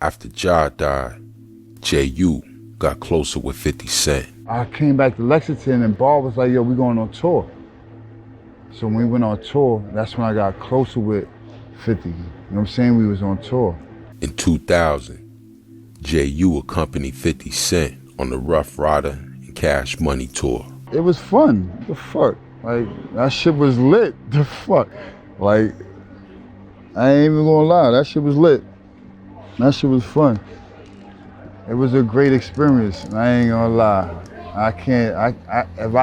After Ja died, J.U. got closer with 50 Cent. I came back to Lexington and Ball was like, yo, we going on tour. So when we went on tour, that's when I got closer with 50. You know what I'm saying? We was on tour. In 2000, J.U. accompanied 50 Cent on the Rough Rider and Cash Money tour. It was fun. The fuck? Like, that shit was lit. The fuck? Like, I ain't even gonna lie, that shit was lit. That shit was fun. It was a great experience. I ain't gonna lie. I can't, if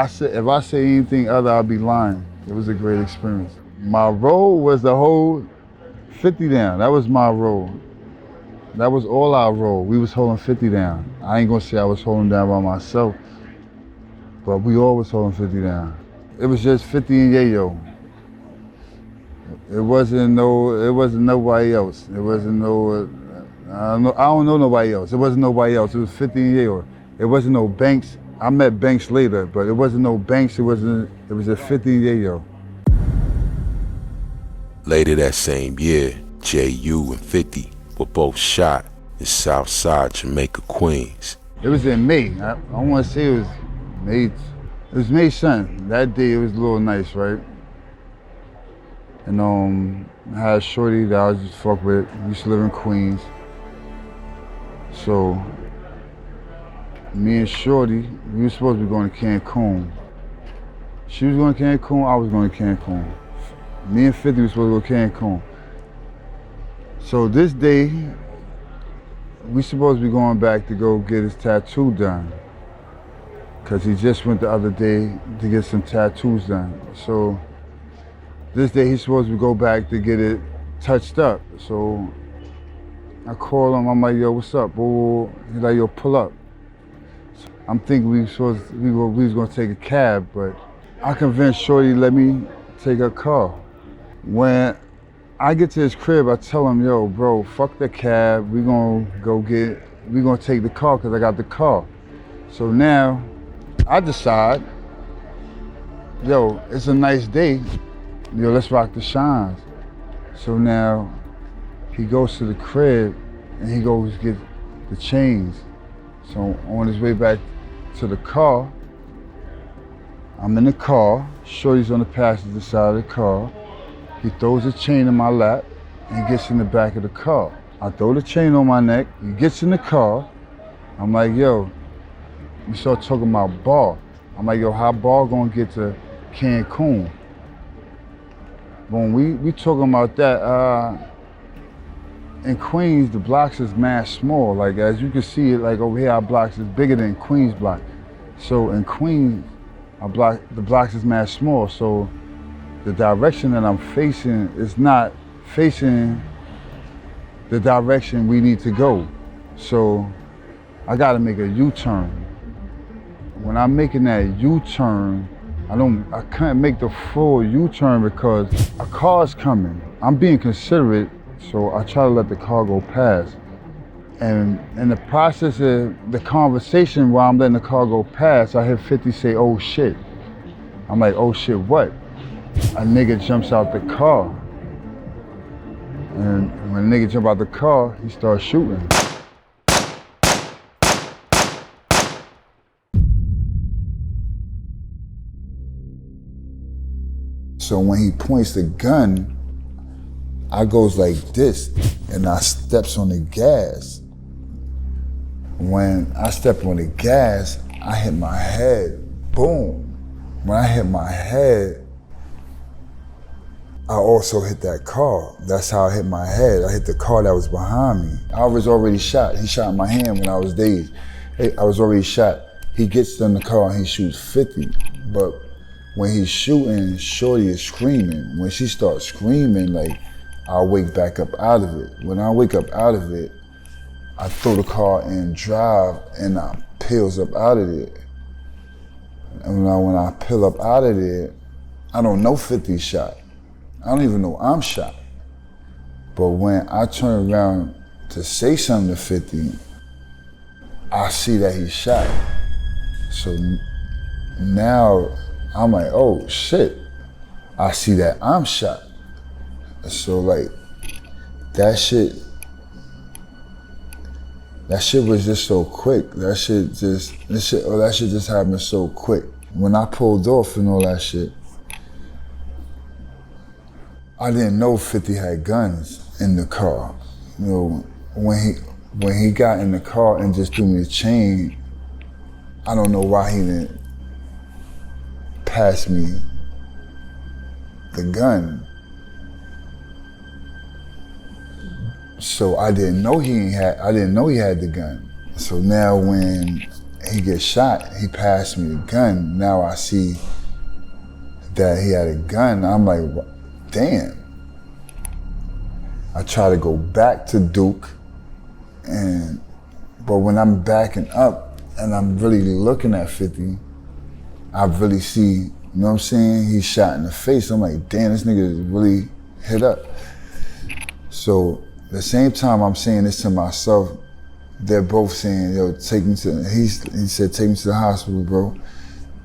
I say anything other, I'll be lying. It was a great experience. My role was to hold 50 down. That was my role. That was all our role. We was holding 50 down. I ain't gonna say I was holding down by myself, but we all was holding 50 down. It was just 50 and Yayo. It wasn't nobody else. It wasn't no, I don't know nobody else. It wasn't nobody else. It was 50 and Yayo. It wasn't no Banks. I met Banks later, but it wasn't no Banks. It was a 50 and Yayo. Later that same year, J.U. and 50 were both shot in South Jamaican Queens. It was in May. I want to say it was May. It was May 7th. That day it was a little nice, right? And I had a shorty that I was just fuck with. We used to live in Queens. So me and shorty, we were supposed to be going to Cancun. She was going to Cancun, I was going to Cancun. Me and 50 were supposed to go to Cancun. So this day, we supposed to be going back to go get his tattoo done. Cause he just went the other day to get some tattoos done. So this day he's supposed to go back to get it touched up. So I call him, I'm like, yo, what's up? He's like, yo, pull up. I'm thinking we was gonna take a cab, but I convinced Shorty to let me take her car. When I get to his crib, I tell him, yo, bro, fuck the cab. We gonna take the car because I got the car. So now I decide, yo, it's a nice day. Yo, let's rock the shines. So now he goes to the crib and he goes get the chains. So on his way back to the car, I'm in the car, Shorty's on the passenger side of the car. He throws a chain in my lap and gets in the back of the car. I throw the chain on my neck, he gets in the car. I'm like, yo, we start talking about Bar. I'm like, yo, how Bar gonna get to Cancun? When we talking about that, in Queens, the blocks is mad small. Like, as you can see, like over here, our blocks is bigger than Queens block. So in Queens, the blocks is mad small. So the direction that I'm facing is not facing the direction we need to go. So I gotta make a U-turn. When I'm making that U-turn, I can't make the full U-turn because a car's coming. I'm being considerate, so I try to let the car go past. And in the process of the conversation while I'm letting the car go past, I hear 50 say, oh shit. I'm like, oh shit, what? A nigga jumps out the car. And when a nigga jump out the car, he starts shooting. So when he points the gun, I goes like this, and I steps on the gas. When I step on the gas, I hit my head, boom. When I hit my head, I also hit that car. That's how I hit my head. I hit the car that was behind me. I was already shot. He shot in my hand when I was dazed. I was already shot. He gets in the car and he shoots 50. But when he's shooting, Shorty is screaming. When she starts screaming, like, I wake back up out of it. When I wake up out of it, I throw the car in drive and I peels up out of it. And when I peel up out of there, I don't know 50 shot. I don't even know I'm shot. But when I turn around to say something to 50, I see that he's shot. So now I'm like, oh shit, I see that I'm shot. So like, that shit That shit was just so quick. That shit just happened so quick. When I pulled off and all that shit, I didn't know 50 had guns in the car. You know, when he got in the car and just threw me a chain, I don't know why he didn't pass me the gun. So I didn't know he had the gun. So now when he gets shot, he passed me the gun. Now I see that he had a gun. I'm like, damn. I try to go back to Duke, but when I'm backing up and I'm really looking at 50, I really see, you know what I'm saying? He's shot in the face. I'm like, damn, this nigga is really hit up. So at the same time I'm saying this to myself, they're both saying, yo, take me to, he said, take me to the hospital, bro.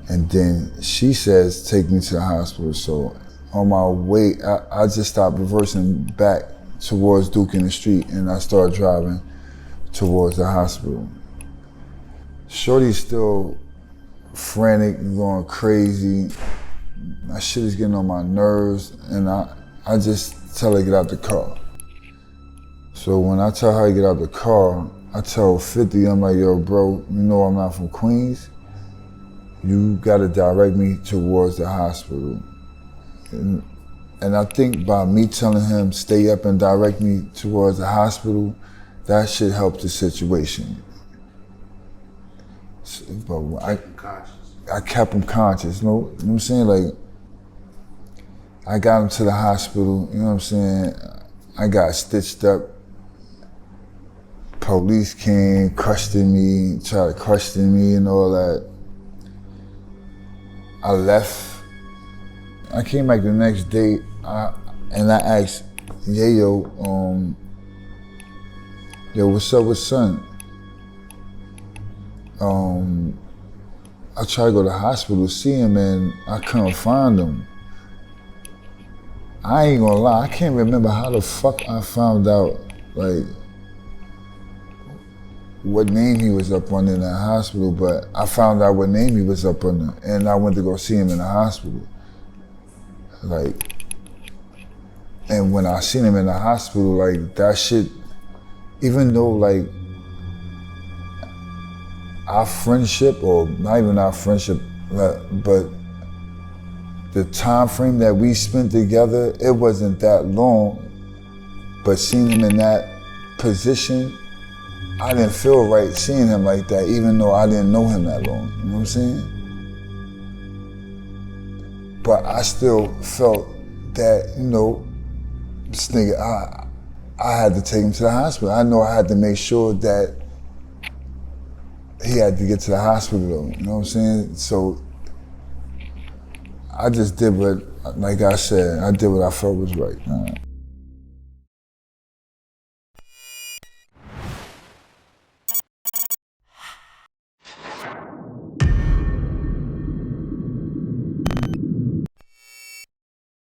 And then she says, take me to the hospital. So on my way, I just stopped reversing back towards Duke in the street and I started driving towards the hospital. Shorty's still frantic and going crazy. That shit is getting on my nerves and I just tell her to get out the car. So when I tell her to get out the car, I tell 50, I'm like, yo, bro, you know I'm not from Queens. You gotta direct me towards the hospital. And I think by me telling him stay up and direct me towards the hospital, that should help the situation. But I kept him conscious, you know what I'm saying? Like, I got him to the hospital, you know what I'm saying? I got stitched up. Police came, questioned me, tried to question me and all that. I left. I came back the next day and I asked Yayo, yo, what's up with son? I tried to go to the hospital to see him and I couldn't find him. I ain't gonna lie, I can't remember how the fuck I found out, like, what name he was up under in the hospital, but I found out what name he was up under and I went to go see him in the hospital. Like, and when I seen him in the hospital, like, that shit, even though, like, our friendship, or not even our friendship, but the time frame that we spent together, it wasn't that long, but seeing him in that position, I didn't feel right seeing him like that, even though I didn't know him that long, you know what I'm saying? But I still felt that, you know, this nigga, I had to take him to the hospital. I know I had to make sure that he had to get to the hospital though, you know what I'm saying? So I just did what, like I said, I did what I felt was right.